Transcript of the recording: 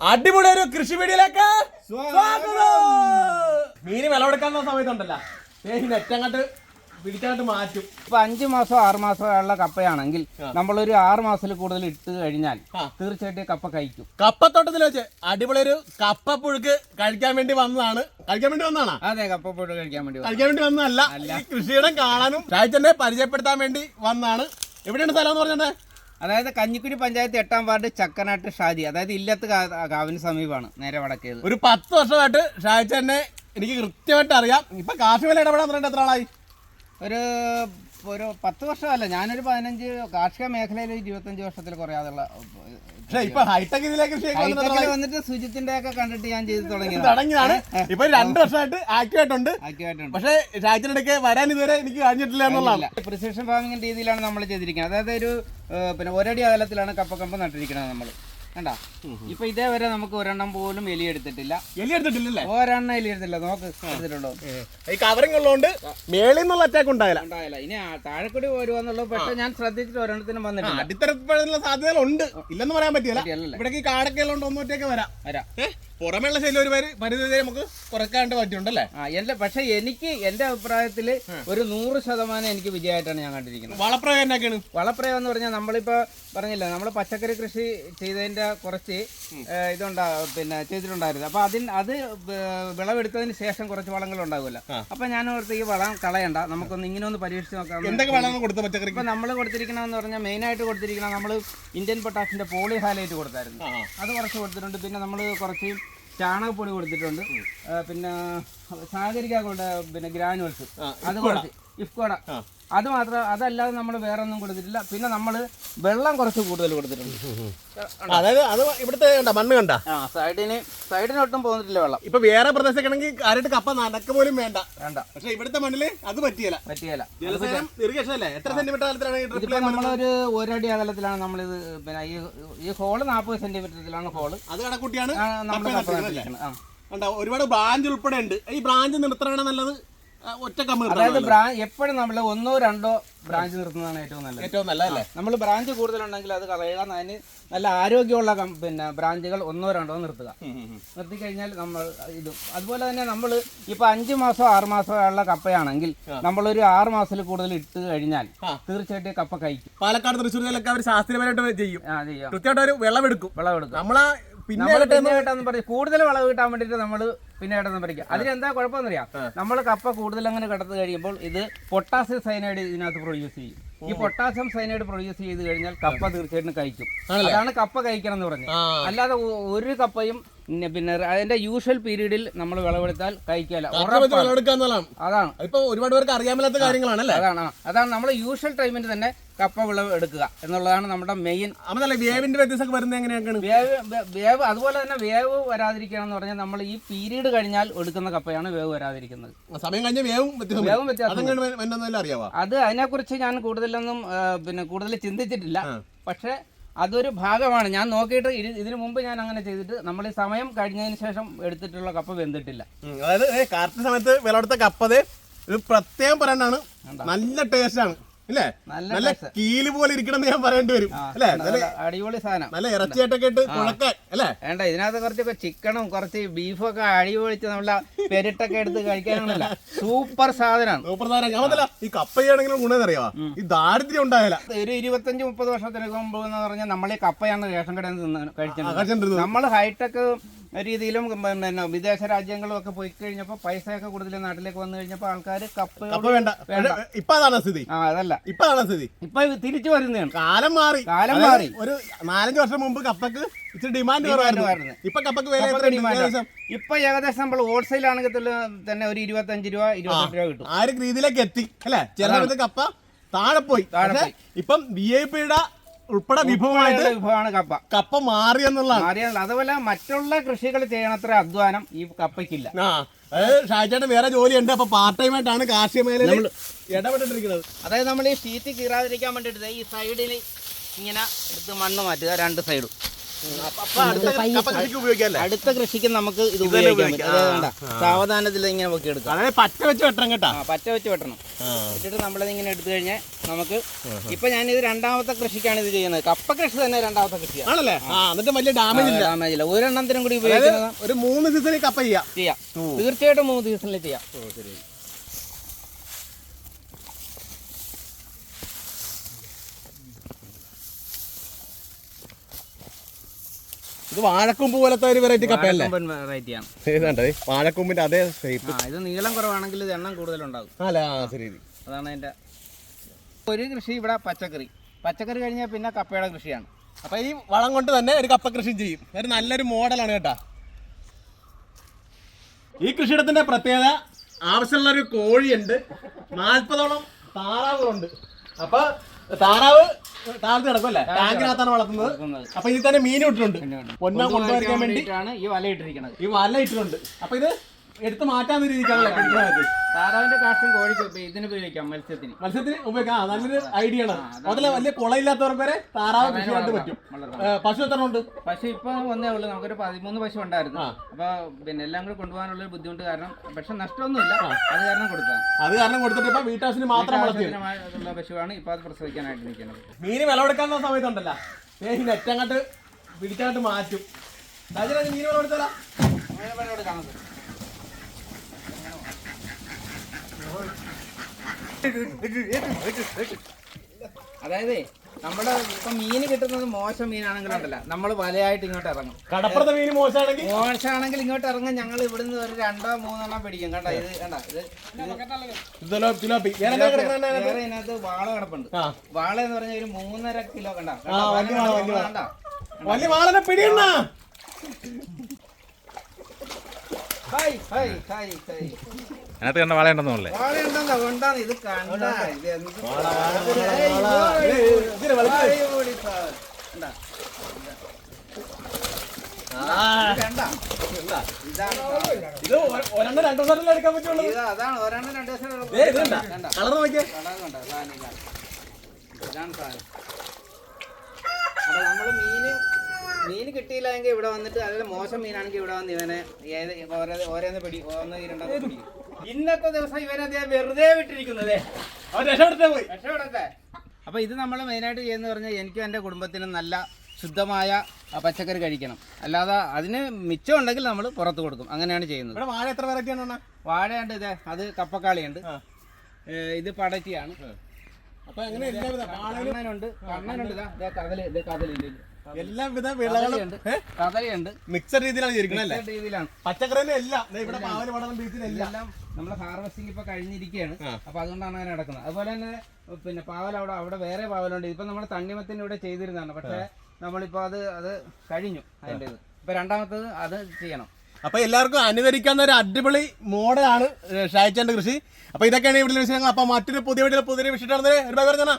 അടിപൊളി ഒരു കൃഷി വീഡിയോയിലേക്ക് സ്വാഗതം. മീന് വിളവെടുക്കാൻ സമയത്തുണ്ടല്ലോ നെറ്റങ്ങോട്ട് പിടിക്കാനായിട്ട് മാറ്റും. ഇപ്പൊ 5 മാസം 6 മാസമുള്ള കപ്പയാണെങ്കിൽ നമ്മളൊരു 6 മാസത്തിൽ കൂടുതൽ ഇട്ട് കഴിഞ്ഞാൽ തീർച്ചയായിട്ടും കപ്പ കഴിക്കും. കപ്പത്തോട്ടത്തിൽ വെച്ച് അടിപൊളി ഒരു കപ്പ പുഴുക്ക് കഴിക്കാൻ വേണ്ടി വന്നതാണ്. അതെ, കപ്പ പുഴുക്ക് കഴിക്കാൻ വേണ്ടി വന്നതല്ല. ഈ കൃഷിയിടം കാണാനും ഷായിച്ചനെ പരിചയപ്പെടുത്താൻ വേണ്ടി വന്നതാണ്. എവിടെയാണ് സ്ഥലം എന്ന് പറഞ്ഞേ? അതായത് കഞ്ഞിക്കുഴി പഞ്ചായത്ത് 8ാം വാർഡ് ചക്കനാട്ട് ഷാജി, അതായത് ഇല്ലത്ത് കാവിന് സമീപമാണ്, നേരെ വടക്കേത്. ഒരു 10 വർഷമായിട്ട് ഷായിച്ചനെ എനിക്ക് കൃത്യമായിട്ട് അറിയാം. ഇപ്പൊ കാർഷിക മേഖല ഇടപെടാൻ പറഞ്ഞിട്ട് എത്ര ആളായി? ഒരു 10 വർഷമല്ല, ഞാനൊരു 15 കാർഷിക മേഖലയിൽ 25 വർഷത്തിൽ കുറയാതുള്ള. പക്ഷേ ഇപ്പൊ ഹൈടെക് ഇതിലേക്ക് വന്നിട്ട് സുജിത്തിന്റെ ഒക്കെ കണ്ടിട്ട് ഞാൻ ചെയ്ത് തുടങ്ങിയതാണ്. ഇപ്പൊ 2 വർഷമായിട്ട് ആക്റ്റീവ് ആയിട്ടുണ്ട്. പക്ഷേ ഷായിച്ചിനിടയ്ക്ക് വരാൻ ഇതുവരെ എനിക്ക് കഴിഞ്ഞിട്ടില്ല എന്നുള്ളതാണ്. പ്രിസിഷൻ ഫാമിംഗ് രീതിയിലാണ് നമ്മൾ ചെയ്തിരിക്കുന്നത്. അതായത് ഒരു ഒരടി അകലത്തിലാണ് കപ്പ നട്ടിരിക്കുന്നത് നമ്മൾ. കണ്ടാ, ഇപ്പൊ ഇതേവരെ നമുക്ക് ഒരെണ്ണം പോലും എലി എടുത്തിട്ടില്ല. ഒരെണ്ണം എലി എടുത്തില്ല. നോക്ക്, എടുത്തിട്ടുണ്ടോ? ഈ കവറിംഗ് ഉള്ളതുകൊണ്ട് മേളിൽ നിന്നുള്ള അറ്റാക്ക് ഉണ്ടായില്ല. ഇനി താഴെക്കൂടി വരുവാന്നുള്ളത് പക്ഷെ ഞാൻ ശ്രദ്ധിച്ചിട്ട് ഒരെണ്ണത്തിനും വന്നിട്ടില്ല. അടിത്തരപ്പെടുന്ന സാധ്യതകളുണ്ട്, ഇല്ലെന്ന് പറയാൻ പറ്റില്ല. ഇവിടെ ഈ കാടൊക്കെ ഉള്ളതുകൊണ്ട് ഒന്നൊറ്റയൊക്കെ വരാം. പുറമേയുള്ള ശൈലി ഒരു പരിധി നമുക്ക് കുറക്കാണ്ട് പറ്റുണ്ടല്ലേ? പക്ഷെ എനിക്ക് എന്റെ അഭിപ്രായത്തില് ഒരു 100% എനിക്ക് വിജയമായിട്ടാണ് ഞാൻ കണ്ടിരിക്കുന്നത്. വളപ്രയോഗം എന്നൊക്കെയാണ്? വളപ്രയോഗം എന്ന് പറഞ്ഞാൽ നമ്മളിപ്പോ പറഞ്ഞില്ല, നമ്മൾ പച്ചക്കറി കൃഷി ചെയ്തതിന്റെ കുറച്ച് ചെയ്തിട്ടുണ്ടായിരുന്നു. അപ്പൊ അത് വിളവെടുത്തതിന് ശേഷം കുറച്ച് വളങ്ങൾ ഉണ്ടാകുമല്ലോ. അപ്പൊ ഞാൻ ഓർത്ത് ഈ വളം കളയണ്ട, നമുക്കൊന്ന് ഇങ്ങനെ ഒന്ന് പരീക്ഷിച്ച് നോക്കാം. എന്തൊക്കെ വളങ്ങൾ കൊടുത്ത പച്ചക്കറി? ഇപ്പൊ നമ്മൾ കൊടുത്തിരിക്കണമെന്ന് പറഞ്ഞാൽ മെയിൻ ആയിട്ട് കൊടുത്തിരിക്കണം നമ്മൾ ഇന്ത്യൻ പൊട്ടാഷിന്റെ പോളി ഹാലൈറ്റ് കൊടുത്തായിരുന്നു. അത് കുറച്ച് കൊടുത്തിട്ടുണ്ട്. പിന്നെ നമ്മൾ കുറച്ച് ചാണകപ്പൊടി കൊടുത്തിട്ടുണ്ട്. പിന്നെ സാഗരിക ഗ്രാനുവൽസ് അത് കുറച്ച്, ഇഫ്കോട അത് മാത്രം. അതല്ലാതെ നമ്മൾ വേറെ ഒന്നും കൊടുത്തിട്ടില്ല. പിന്നെ നമ്മൾ വെള്ളം കുറച്ച് കൂടുതൽ കൊടുത്തിട്ടുണ്ട്. അതായത് അത് ഇവിടുത്തെ മണ്ണ് കണ്ട സൈഡിനൊട്ടും പോന്നിട്ടില്ല വെള്ളം. ഇപ്പൊ വേറെ പ്രദേശമാണെങ്കിൽ ആരായിട്ട് കപ്പ നടക്ക പോലും വേണ്ട. പക്ഷെ ഇവിടുത്തെ മണ്ണില് അത് പറ്റിയല്ല. ഇറിഗേഷൻ അല്ലേ? എത്ര സെന്റിമീറ്റർ? ഇതിപ്പോ നമ്മളൊരു 1 അടി അകലത്തിലാണ് നമ്മളിത്. പിന്നെ ഈ ഹോള് 40 സെന്റിമീറ്ററിലാണ് ഹോള്. അത് കണക്കൂട്ടിയാണ് നമ്മൾ ഒരുപാട് ബ്രാഞ്ച് ഉൾപ്പെടെ ഉണ്ട്. ഈ ബ്രാഞ്ച് നിർത്തണ നല്ലത് ഒറ്റ കമ്പ്. അതായത് എപ്പോഴും നമ്മൾ 1 or 2 ബ്രാഞ്ച് നിർത്തുന്നതാണ് ഏറ്റവും നല്ലതല്ലേ? നമ്മൾ ബ്രാഞ്ച് കൂടുതലുണ്ടെങ്കിൽ അത് കളയാൻ അതിന് നല്ല ആരോഗ്യമുള്ള ബ്രാഞ്ചുകൾ 1 or 2 നിർത്തുക. നിർത്തിക്കഴിഞ്ഞാൽ നമ്മൾ ഇതും അതുപോലെ തന്നെ നമ്മൾ ഇപ്പൊ 5 മാസം 6 മാസമുള്ള കപ്പയാണെങ്കിൽ നമ്മളൊരു 6 മാസത്തിൽ കൂടുതൽ ഇട്ട് കഴിഞ്ഞാൽ തീർച്ചയായിട്ടും കപ്പ കഴിക്കും. പാലക്കാട് തൃശ്ശൂരിലൊക്കെ അവർ ശാസ്ത്രീയമായിട്ട് ചെയ്യും. കൃത്യമായിട്ട് ഒരു വിളവെടുക്കും. നമ്മളാ കൂടുതൽ വിളവ് കിട്ടാൻ വേണ്ടിട്ട് നമ്മൾ പിന്നെ ഇടന്ന് പറിക്കുക. അതിനെന്താ കുഴപ്പമെന്നറിയാം? നമ്മൾ കപ്പ കൂടുതൽ അങ്ങനെ കിടന്നു കഴിയുമ്പോൾ ഇത് പൊട്ടാസ്യം സയനൈഡ് ഇതിനകത്ത് പ്രൊഡ്യൂസ് ചെയ്യും. ഈ പൊട്ടാസ്യം സയനൈഡ് പ്രൊഡ്യൂസ് ചെയ്ത് കഴിഞ്ഞാൽ കപ്പ തീർച്ചയായിട്ടും കഴിക്കും. അതാണ് കപ്പ കഴിക്കണം എന്ന് പറഞ്ഞത്. അല്ലാതെ ഒരു കപ്പയും പിന്നെ അതിന്റെ യൂഷ്വൽ പീരീഡിൽ നമ്മൾ വിളവെടുത്താൽ കഴിക്കാല്ല. അതാണ് ഇപ്പൊ ഒരുപാട് പേർക്ക് അറിയാമല്ലാത്ത കാര്യങ്ങളാണല്ലേ? അതാണ് നമ്മൾ യൂഷ്വൽ ടൈമിന് തന്നെ കപ്പ വിളവ് എടുക്കുക എന്നുള്ളതാണ് നമ്മുടെ മെയിൻ. വേവിന്റെ വ്യത്യാസം വരുന്നത് എങ്ങനെയാണ്? വേവ് അതുപോലെ തന്നെ വേവ് വരാതിരിക്കണം എന്ന് പറഞ്ഞാൽ നമ്മൾ ഈ പീരീഡ് കഴിഞ്ഞാൽ എടുക്കുന്ന കപ്പയാണ് വേവ് വരാതിരിക്കുന്നത്. സമയം കഴിഞ്ഞ വേവും വ്യത്യാസം അറിയാവോ? അത് അതിനെക്കുറിച്ച് ഞാൻ കൂടുതലൊന്നും കൂടുതൽ ചിന്തിച്ചിട്ടില്ല. പക്ഷെ അതൊരു ഭാഗമാണ്. ഞാൻ നോക്കിയിട്ട് ഇതിനു മുമ്പ് ഞാൻ അങ്ങനെ ചെയ്തിട്ട് നമ്മൾ ഈ സമയം കഴിഞ്ഞതിന് ശേഷം എടുത്തിട്ടുള്ള കപ്പ വെന്തിട്ടില്ല. അതായത് കറക്റ്റ് സമയത്ത് വിളവെടുത്ത കപ്പത് ഇത് പ്രത്യേകം പറയാനാണ്. നല്ല ടേസ്റ്റ് ആണ് അല്ലേ? നല്ല കീല് പോലെ ഇരിക്കണം ഞാൻ പറയേണ്ടി വരും അല്ലേ? അടിപൊളി സാധനം, നല്ല ഇറച്ചിയായിട്ടൊക്കെ ഇട്ട് കുഴക്കാൻ അല്ലേ? വേണ്ട, ഇതിനകത്ത് കുറച്ചൊക്കെ ചിക്കനും കുറച്ച് ബീഫും ഒക്കെ അടിപൊളിച്ച് നമ്മളെ പെരിട്ടൊക്കെ എടുത്ത് കഴിക്കാനാണല്ല. സൂപ്പർ സാധനമാണ്. ഈ കപ്പയാണെങ്കിലും ഗുണമെന്നറിയാവാ, ഈ ദാരിദ്ര്യം ഉണ്ടായാല. ഒരു 25-30 വർഷത്തിന് മുമ്പ് എന്ന് പറഞ്ഞാൽ നമ്മൾ ഈ കപ്പയാണ് റേഷൻ കടയിൽ നിന്ന് കഴിച്ചിട്ടുണ്ട്. നമ്മൾ ഹൈടെക് രീതിയിലും വിദേശ രാജ്യങ്ങളും ഒക്കെ പോയി കഴിഞ്ഞപ്പോ പൈസയൊക്കെ കൂടുതൽ നാട്ടിലേക്ക് വന്നു കഴിഞ്ഞപ്പോ ആൾക്കാർ കപ്പ വേണ്ട. ഇപ്പൊ അതാണ് സ്ഥിതി. അതല്ല, ഇപ്പൊ സ്ഥിതി. ഇപ്പൊ തിരിച്ചു വരുന്നതാണ്. കാലം മാറി. ഒരു 4-5 വർഷം മുമ്പ് കപ്പക്ക് ഇച്ചിരി ഡിമാൻഡ് കുറവായിരുന്നു. ഇപ്പൊ കപ്പക്ക് വില ഇപ്പൊ ഏകദേശം നമ്മൾ ഹോൾസെയിൽ ആണെങ്കിൽ തന്നെ ഒരു 25 രൂപ 28 രൂപ കിട്ടും. ആ ഒരു രീതിയിലേക്ക് എത്തി അല്ലെ? ചില സമയത്ത് കപ്പ താഴെ പോയി. ഇപ്പം VIP-യുടെ ഉൾപ്പെടെ വിഭവമാണ് കപ്പ മാറിയെന്നുള്ളതാണ്. അതുപോലെ മറ്റുള്ള കൃഷികൾ ചെയ്യണത്ര അധ്വാനം ഈ കപ്പയ്ക്കില്ല. ഷായിച്ചേട്ടൻ വേറെ ജോലിയുണ്ട്. അപ്പൊ പാർട്ട് ടൈം ആയിട്ടാണ് കാർഷിക മേഖലയിൽ ഇടപെട്ടിരിക്കുന്നത്. അതായത് നമ്മൾ ഈ ഷീറ്റ് കീറാതിരിക്കാൻ വേണ്ടിയിട്ട് ഈ സൈഡിൽ ഇങ്ങനെ എടുത്ത് മണ്ണ് മാറ്റുക. 2 സൈഡും അപ്പൊ അടുത്ത കപ്പ കൃഷിക്ക് ഉപയോഗിക്കാല്ലേ? അടുത്ത കൃഷിക്ക് നമുക്ക് ഇത് ഉപയോഗിക്കാൻ പറ്റും. അതായത് വേണ്ട സാവധാനത്തിൽ ഇങ്ങനെ പൊക്കി എടുക്കാം. അതായത് പച്ച വെച്ച് വെട്ടണം കേട്ടാ. പച്ച വെച്ച് വെട്ടണം. വെച്ചിട്ട് നമ്മളിത് ഇങ്ങനെ എടുത്തു കഴിഞ്ഞാൽ നമുക്ക് ഇപ്പൊ ഞാനിത് രണ്ടാമത്തെ കൃഷിക്കാണ് ഇത് ചെയ്യുന്നത്. കപ്പ കൃഷി തന്നെ രണ്ടാമത്തെ കൃഷിയാണ് ആണല്ലേ? എന്നിട്ട് വലിയ ഡാമേജ് ഇല്ല. ഒരെണ്ണത്തിനും കൂടി ഉപയോഗിക്കുന്നത് ഒരു 3 സീസണിൽ കപ്പ ചെയ്യാം. തീർച്ചയായിട്ടും 3 സീസണിൽ ചെയ്യാം. ഇത് വാഴക്കൊമ്പ് പോലത്തെ ഒരു വെറൈറ്റി കപ്പയല്ലേ? വെറൈറ്റിയാണ്. ഏതാണ്ട് വാഴക്കൊമ്പിന്റെ അതേ ഷേപ്പ്. ഇത് നീളം കുറവാണെങ്കിൽ ഇത് എണ്ണം കൂടുതലുണ്ടാകും. ശരി. അതാണ് അതിന്റെ ഒരു കൃഷി. ഇവിടെ പച്ചക്കറി കഴിഞ്ഞാൽ പിന്നെ കപ്പയുടെ കൃഷിയാണ്. അപ്പൊ ഈ വളം കൊണ്ട് തന്നെ ഒരു കപ്പ കൃഷി ചെയ്യും. ഒരു നല്ലൊരു മോഡലാണ് കേട്ടാ. ഈ കൃഷിയിടത്തിന്റെ പ്രത്യേകത ആവശ്യമുള്ള ഒരു കോഴിയുണ്ട്, 40ഓളം താറാവുകളുണ്ട്. അപ്പൊ താറാവ് താഴത്ത് കിടക്കുമല്ലേ, ടാങ്കിനകത്താണ് വളർത്തുന്നത്. അപ്പൊ ഇതിൽ തന്നെ മീൻ ഇട്ടിട്ടുണ്ട്. പൊന്നാ കൊണ്ടുവരാൻ വേണ്ടിയിട്ടാണ് ഈ വല ഇട്ടിരിക്കുന്നത്. ഈ വല ഇട്ടിട്ടുണ്ട്. അപ്പൊ ഇത് എടുത്ത് മാറ്റാവുന്ന രീതിക്കാണല്ലേ പിടിക്കുന്നത്. താറാവിന്റെ കാഷ്ടം കോഴിക്ക് ഇതിന് ഉപയോഗിക്കാം, മത്സ്യത്തിന് ഉപയോഗിക്കാം. നല്ലൊരു ഐഡിയ ആണ്. അതിലെ വലിയ കുളയില്ലാത്തവർക്ക് വരെ താറാവ് കൃഷിയായിട്ട് പറ്റും. പശു എത്ര ഉണ്ട്? പശു ഇപ്പൊ ഒന്നേ ഉള്ളൂ. നമുക്കൊരു 13 പശു ഉണ്ടായിരുന്നു. അപ്പൊ പിന്നെ എല്ലാം കൂടി കൊണ്ടുപോകാനുള്ള ഒരു ബുദ്ധിമുട്ട് കാരണം, പക്ഷെ നഷ്ടമൊന്നുമില്ല. അത് കാരണം കൊടുത്തിട്ട് ഇപ്പൊ വീട്ടാവശ്യത്തിന് മാത്രം വളർത്തിയുള്ള പശുവാണ് ഇപ്പൊ അത് പ്രസവിക്കാനായിട്ട് നിൽക്കുന്നത്. മീന് വിളവെടുക്കാവുന്ന സമയത്തുണ്ടല്ലോ നെറ്റങ്ങോട്ട് പിടിക്കാനായിട്ട് മാറ്റും. മീൻ വിളവെടുത്താലോ? അതായത് നമ്മുടെ ഇപ്പൊ മീൻ കിട്ടുന്നത് മോശം മീനാണെങ്കിലുണ്ടല്ല, നമ്മൾ വലയായിട്ട് ഇങ്ങോട്ട് ഇറങ്ങും. കടപ്പുറത്തെ മീൻ മോശമാണെങ്കിൽ ഇങ്ങോട്ട് ഇറങ്ങും. ഞങ്ങൾ ഇവിടുന്ന് ഒരു 2-3 പിടിക്കും. കണ്ട ഇത് വേറെ ഇതിനകത്ത് വാള കിടപ്പുണ്ട്. വാള എന്ന് പറഞ്ഞാൽ ഒരു 3.5 കിലോ. കണ്ട വലിയ വാളനെ പിടിയണ്ണ. അതിനകത്ത് കണ്ട വാളയുണ്ടെന്നല്ലേ? വാളയുണ്ടെന്ന് ഇത് കണ്ട. അതാണ് ഒരെണ്ണം 2 ദിവസം. ഇതാണ് സാധനം. അപ്പൊ നമ്മള് മീൻ കിട്ടിയില്ലെങ്കിൽ ഇവിടെ വന്നിട്ട്, അതായത് മോശം മീനാണെങ്കിൽ ഇവിടെ വന്ന് ഇവനെ ഓരോന്ന് പിടി, 1-2 പിടി. ഇന്നത്തെ ദിവസം ഇവനെ വെറുതെ വിട്ടിരിക്കുന്നത്. രക്ഷപ്പെടട്ടെ. അപ്പൊ ഇത് നമ്മൾ മെയിനായിട്ട് ചെയ്യുന്ന പറഞ്ഞാൽ, എനിക്കും എൻ്റെ കുടുംബത്തിനും നല്ല ശുദ്ധമായ പച്ചക്കറി കഴിക്കണം. അല്ലാതെ അതിന് മിച്ചം ഉണ്ടെങ്കിൽ നമ്മൾ പുറത്ത് കൊടുക്കും. അങ്ങനെയാണ് ചെയ്യുന്നത്. വാഴ എത്ര വെറൈറ്റി ആണ്? വാഴയുണ്ട്, അത് കപ്പക്കാളിയുണ്ട്, ഇത് പടറ്റിയാണ്. അപ്പൊ കണ്ണനുണ്ട്, കതലുണ്ട്, എല്ലാവിധ വിളകളുണ്ട്, മിക്സഡ് രീതിയിലാണ്. പച്ചക്കറി എല്ലാം നമ്മള് ഹാർവെസ്റ്റിംഗ് ഇപ്പൊ കഴിഞ്ഞിരിക്കുകയാണ്. അപ്പൊ അതുകൊണ്ടാണ് അങ്ങനെ നടക്കുന്നത്. അതുപോലെ തന്നെ പിന്നെ പാവൽ അവിടെ വേറെ പാവലുണ്ട്. ഇപ്പൊ നമ്മൾ തണ്ണിമത്തിന് ഇവിടെ ചെയ്തിരുന്നതാണ്. പക്ഷെ നമ്മളിപ്പോ അത് കഴിഞ്ഞു. അതിൻ്റെ ഇപ്പൊ രണ്ടാമത്തത് അത് ചെയ്യണം. അപ്പൊ എല്ലാവർക്കും അനുകരിക്കാവുന്ന ഒരു അടിപൊളി മോഡലാണ് ഷായിച്ചാന്റെ കൃഷി. അപ്പൊ ഇതൊക്കെയാണ് ഇവിടെ വിഷയങ്ങൾ. അപ്പൊ മറ്റൊരു പുതിയ വിഷയമാണ്.